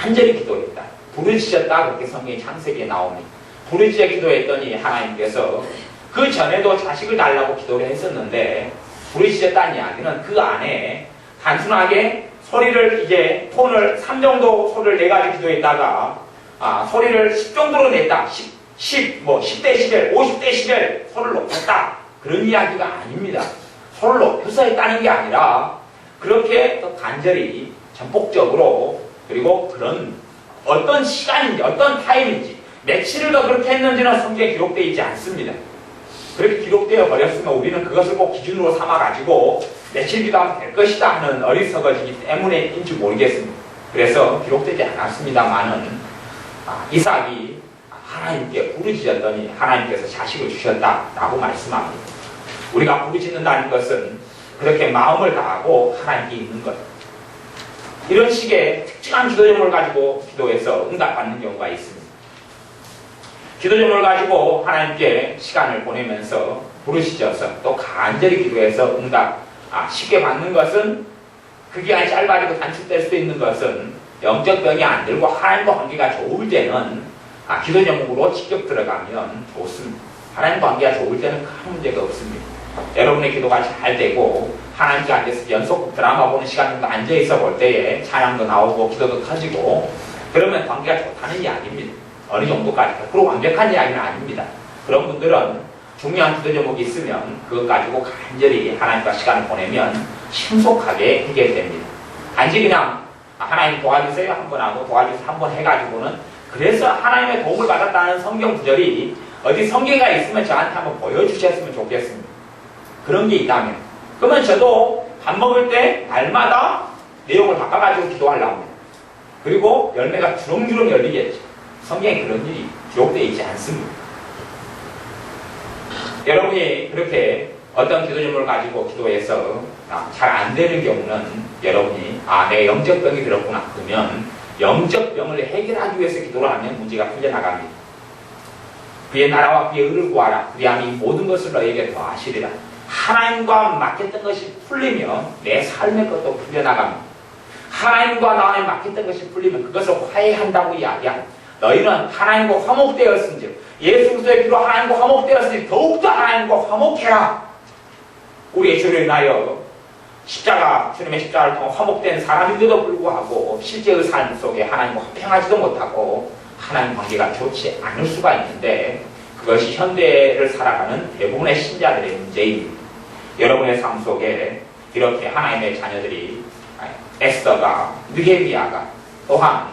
간절히 기도했다. 부르짖었다. 그렇게 성경의 창세기에 나옵니다. 부르짖어 기도했더니 하나님께서 그 전에도 자식을 달라고 기도를 했었는데 부르짖었다는 이야기는 그 안에 단순하게 소리를 이제 톤을 3 정도 소리를 내가지고 기도했다가 소리를 10 정도로 냈다. 10데시벨, 50데시벨 소리를 높였다. 그런 이야기가 아닙니다. 소리를 높여서 했다는 게 아니라 그렇게 더 간절히 전폭적으로 그리고 그런 어떤 시간인지 어떤 타임인지 며칠을 더 그렇게 했는지는 성경에 기록되어 있지 않습니다. 그렇게 기록되어 버렸으면 우리는 그것을 꼭 기준으로 삼아가지고 며칠 기도하면 될 것이다 하는 어리석어지기 때문에인지 모르겠습니다. 그래서 기록되지 않았습니다만은 이삭이 하나님께 부르짖었더니 하나님께서 자식을 주셨다라고 말씀합니다. 우리가 부르짖는다는 것은 그렇게 마음을 다하고 하나님께 있는 것. 이런 식의 특정한 기도 제목을 가지고 기도해서 응답받는 경우가 있습니다. 기도 제목을 가지고 하나님께 시간을 보내면서 부르시셔서 또 간절히 기도해서 응답 쉽게 받는 것은 그 기간이 짧아지고 단축될 수도 있는 것은 영적 병이 안 들고 하나님과 관계가 좋을 때는 기도 제목으로 직접 들어가면 좋습니다. 하나님과 관계가 좋을 때는 큰 문제가 없습니다. 여러분의 기도가 잘 되고 하나님께 앉아서 연속 드라마 보는 시간 정도 앉아있어 볼 때에 찬양도 나오고 기도도 터지고 그러면 관계가 좋다는 이야기입니다. 어느 정도까지 100% 완벽한 이야기는 아닙니다. 그런 분들은 중요한 기도 제목이 있으면 그것 가지고 간절히 하나님과 시간을 보내면 신속하게 해결됩니다. 단지 그냥 하나님 도와주세요 한번 하고 도와주세요 한번 해가지고는 그래서 하나님의 도움을 받았다는 성경 구절이 어디 성경가 있으면 저한테 한번 보여주셨으면 좋겠습니다. 그런 게 있다면 그러면 저도 밥 먹을 때 날마다 내용을 바꿔가지고 기도하려고 합니다. 그리고 열매가 주렁주렁 열리겠죠. 성경에 그런 일이 기록되어 있지 않습니다. 여러분이 그렇게 어떤 기도 제목을 가지고 기도해서 잘 안 되는 경우는 여러분이 내 영적 병이 들었구나. 그러면 영적 병을 해결하기 위해서 기도를 하면 문제가 풀려나갑니다. 그의 나라와 그의 의를 구하라. 그리하면 이 모든 것을 너에게 더하시리라. 하나님과 맡겼던 것이 풀리면 내 삶의 것도 풀려나갑니다. 하나님과 나에 맡겼던 것이 풀리면 그것을 화해한다고 이야기합니다. 너희는 하나님과 화목되었은즉 예수 그리스도의 피로 하나님과 화목되었으니 더욱더 하나님과 화목해라. 우리의 죄로 인하여 주님의 십자가를 통해 화목된 사람인데도 불구하고 실제의 삶 속에 하나님과 화평하지도 못하고 하나님 관계가 좋지 않을 수가 있는데 그것이 현대를 살아가는 대부분의 신자들의 문제입니다. 여러분의 삶 속에 이렇게 하나님의 자녀들이 에스더가, 느헤미야가 또한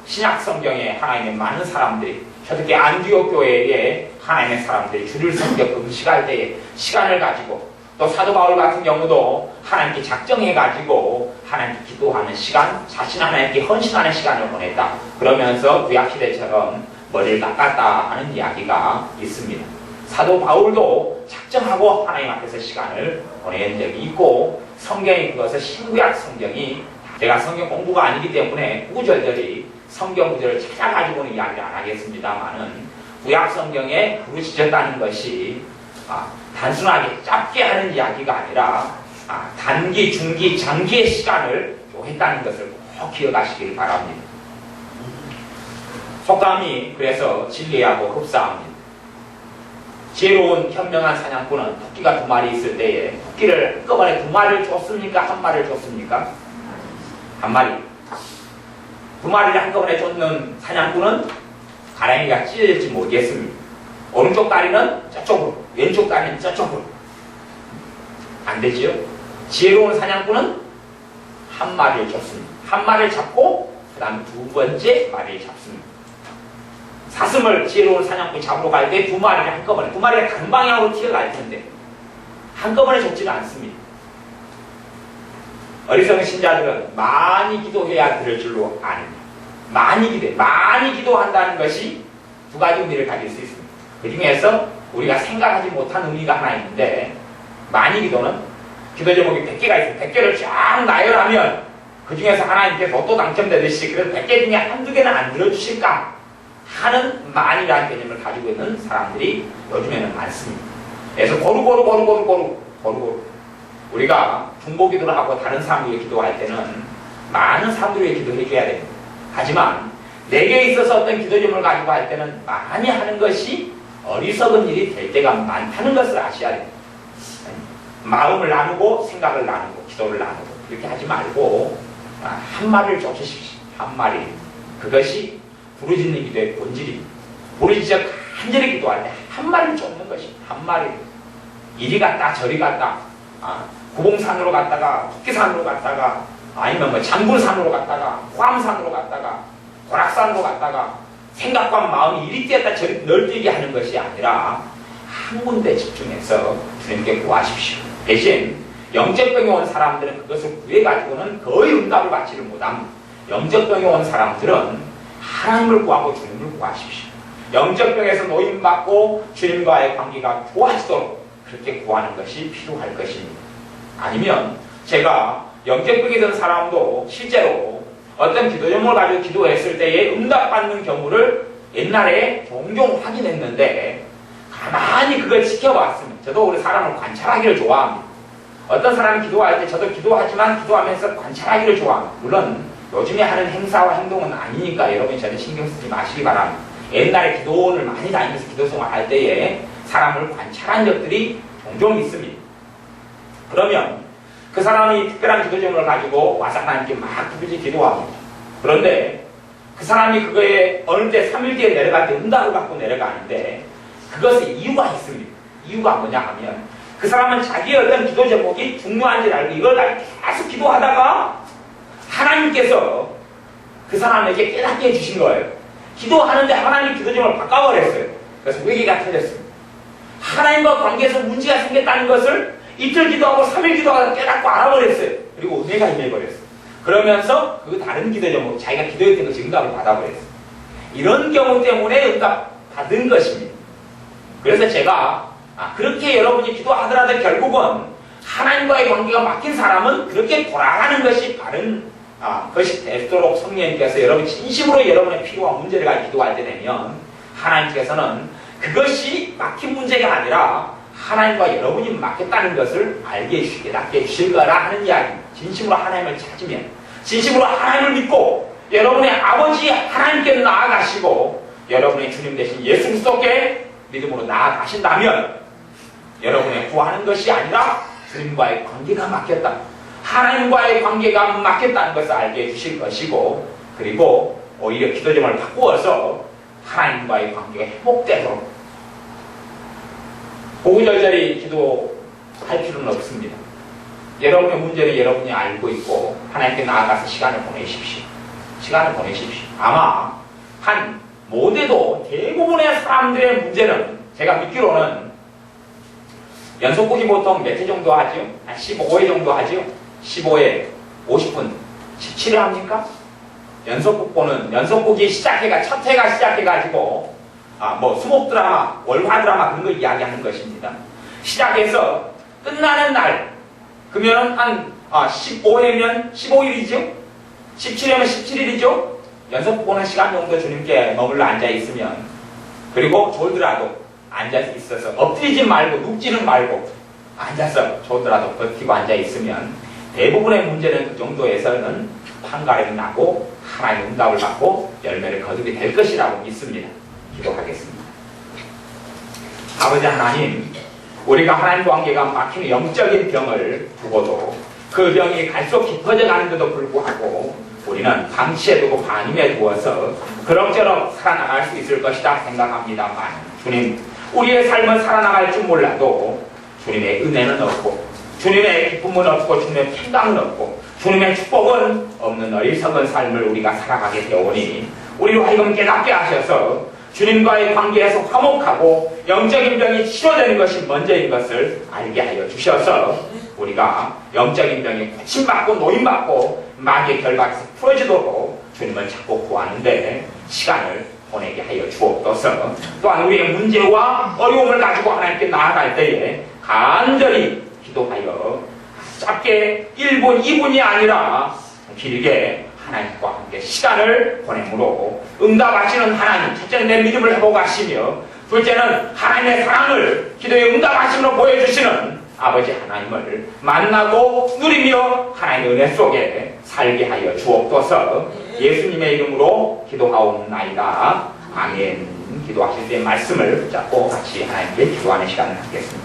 신약 성경에 하나님의 많은 사람들이 특히 안디옥 교회에 하나님의 사람들이 주를 섬겨 금식할 때에 시간을 가지고 또 사도 바울 같은 경우도 하나님께 작정해가지고 하나님께 기도하는 시간, 자신 하나님께 헌신하는 시간을 보냈다. 그러면서 구약시대처럼 머리를 깎았다 하는 이야기가 있습니다. 사도 바울도 작정하고 하나님 앞에서 시간을 보낸 적이 있고 성경이 그것을 신구약 성경이 제가 성경 공부가 아니기 때문에 구절들이 성경 구절을 찾아가지고는 이야기를 안 하겠습니다만은 구약 성경에 부르짖었다는 것이 단순하게 짧게 하는 이야기가 아니라 단기, 중기, 장기의 시간을 요했다는 것을 꼭 기억하시길 바랍니다. 속담이 그래서 진리하고 흡사합니다. 지혜로운 현명한 사냥꾼은 토끼가 2마리 있을 때에 토끼를 한꺼번에 2마리를 줬습니까? 1마리를 줬습니까? 1마리. 2마리를 한꺼번에 쫓는 사냥꾼은 가랑이가 찢어질지 모르겠습니다. 오른쪽 다리는 저쪽으로, 왼쪽 다리는 저쪽으로. 안 되지요? 지혜로운 사냥꾼은 1마리를 줬습니다. 1마리를 잡고 그 다음에 2번째 마리를 잡습니다. 사슴을 지혜로운 사냥꾼이 잡으러 갈 때 2마리를 한꺼번에, 2마리가 다른 방향으로 튀어갈 텐데 한꺼번에 줬지는 않습니다. 어리석은 신자들은 많이 기도해야 들을 줄로 아닙니다. 많이 기도한다는 것이 2가지 의미를 가질 수 있습니다. 그 중에서 우리가 생각하지 못한 의미가 하나 있는데 많이 기도는 기도 제목이 100개가 있어요. 100개를 쫙 나열하면 그 중에서 하나님께 로또 당첨되듯이 그래서 100개 중에 한두 개는 안 들어주실까 하는 많이라는 개념을 가지고 있는 사람들이 요즘에는 많습니다. 그래서 고루 우리가 중보기도를 하고 다른 사람들이 기도할 때는 많은 사람들이 기도해 줘야 됩니다. 하지만 내게 있어서 어떤 기도 제목을 가지고 할 때는 많이 하는 것이 어리석은 일이 될 때가 많다는 것을 아셔야 됩니다. 마음을 나누고 생각을 나누고 기도를 나누고 이렇게 하지 말고 1마리를 쫓으십시오. 1마리. 그것이 부르짖는 기도의 본질입니다. 부르짖어 간절히 기도할 때 1마리를 쫓는 것입니다. 1마리. 이리 갔다 저리 갔다 구봉산으로 갔다가 토끼산으로 갔다가 아니면 장군산으로 갔다가 호암산으로 갔다가 고락산으로 갔다가 생각과 마음이 이리 뛰었다 저리 널뛰게 하는 것이 아니라 한 군데 집중해서 주님께 구하십시오. 대신 영적병이 온 사람들은 그것을 구해가지고는 거의 응답을 받지를 못합니다. 영적병이 온 사람들은 하나님을 구하고 주님을 구하십시오. 영적병에서 노임받고 주님과의 관계가 좋아지도록 그렇게 구하는 것이 필요할 것입니다. 아니면 제가 영적벽이 든 사람도 실제로 어떤 기도 제목을 가지고 기도했을 때에 응답받는 경우를 옛날에 종종 확인했는데 가만히 그걸 지켜봤습니다. 저도 우리 사람을 관찰하기를 좋아합니다. 어떤 사람이 기도할 때 저도 기도하지만 기도하면서 관찰하기를 좋아합니다. 물론 요즘에 하는 행사와 행동은 아니니까 여러분이 저는 신경 쓰지 마시기 바랍니다. 옛날에 기도원을 많이 다니면서 기도 생활할 때에 사람을 관찰한 적들이 종종 있습니다. 그러면 그 사람이 특별한 기도 제목을 가지고 와서 하나님께 막 부르짖어 기도합니다. 그런데 그 사람이 그거에 어느 때 3일 뒤에 내려갈 때 응답을 받고 내려가는데 그것의 이유가 있습니다. 이유가 뭐냐 하면 그 사람은 자기의 어떤 기도 제목이 중요한지 알고 이걸 가지고 계속 기도하다가 하나님께서 그 사람에게 깨닫게 해주신 거예요. 기도하는데 하나님 기도 제목을 바꿔버렸어요. 그래서 외계가 터졌습니다. 하나님과 관계에서 문제가 생겼다는 것을 이틀 기도하고 3일 기도하다 깨닫고 알아버렸어요. 그리고 은혜가 임해버렸어요. 그러면서 그 다른 기도 제목, 자기가 기도했던 것이 응답을 받아버렸어요. 이런 경우 때문에 응답 받은 것입니다. 그래서 제가 그렇게 여러분이 기도하더라도 결국은 하나님과의 관계가 막힌 사람은 그렇게 돌아가는 것이 바른 것이 되도록 성령님께서 여러분 진심으로 여러분의 필요한 문제를 가지고 기도할 때 되면 하나님께서는 그것이 막힌 문제가 아니라 하나님과 여러분이 막혔다는 것을 알게 해주시게 낫게 해주실 거라 하는 이야기입니다. 진심으로 하나님을 찾으면 진심으로 하나님을 믿고 여러분의 아버지 하나님께 나아가시고 여러분의 주님 되신 예수 그리스도께 믿음으로 나아가신다면 여러분의 구하는 것이 아니라 주님과의 관계가 막혔다. 하나님과의 관계가 막혔다는 것을 알게 해주실 것이고 그리고 오히려 기도 제목을 바꾸어서 하나님과의 관계가 회복되도록 고구절절히 기도할 필요는 없습니다. 여러분의 문제는 여러분이 알고 있고 하나님께 나아가서 시간을 보내십시오. 시간을 보내십시오. 아마 못해도 대부분의 사람들의 문제는 제가 믿기로는 연속곡이 보통 몇 회 정도 하죠? 한 15회 정도 하죠? 15회 50분 17회 합니까? 연속곡이 첫 회가 시작해가지고 수목 드라마, 월화 드라마 그런 거 이야기하는 것입니다. 시작해서 끝나는 날 그러면 한 15회면 15일이죠? 17회면 17일이죠? 연속 보는 시간 정도 주님께 머물러 앉아있으면 그리고 졸더라도 앉아있어서 엎드리지 말고 눕지는 말고 앉아서 졸더라도 버티고 앉아있으면 대부분의 문제는 그 정도에서는 판가름이 나고 하나님의 응답을 받고 열매를 거두게 될 것이라고 믿습니다. 기도하겠습니다. 아버지 하나님, 우리가 하나님 관계가 막히는 영적인 병을 두고도 그 병이 갈수록 깊어져 가는데도 불구하고 우리는 방치해두고 반임해 두어서 그럭저럭 살아나갈 수 있을 것이다 생각합니다만 주님, 우리의 삶은 살아나갈 줄 몰라도 주님의 은혜는 없고 주님의 기쁨은 없고 주님의 평강은 없고 주님의 축복은 없는 어리석은 삶을 우리가 살아가게 되오니 우리로 하여금 깨닫게 하셔서 주님과의 관계에서 화목하고 영적인 병이 치료되는 것이 먼저인 것을 알게 하여 주셔서 우리가 영적인 병이 고침받고 노임받고 마귀의 결박에서 풀어지도록 주님을 찾고 구하는데 시간을 보내게 하여 주옵소서. 또한 우리의 문제와 어려움을 가지고 하나님께 나아갈 때에 간절히 기도하여 짧게 1분, 2분이 아니라 길게 하나님과 함께 시간을 보내므로 응답하시는 하나님, 첫째는 내 믿음을 회복하시며 둘째는 하나님의 사랑을 기도에 응답하심으로 보여주시는 아버지 하나님을 만나고 누리며 하나님의 은혜 속에 살게 하여 주옵소서. 예수님의 이름으로 기도하옵나이다. 아멘. 기도하실 때 말씀을 붙잡고 같이 하나님께 기도하는 시간을 갖겠습니다.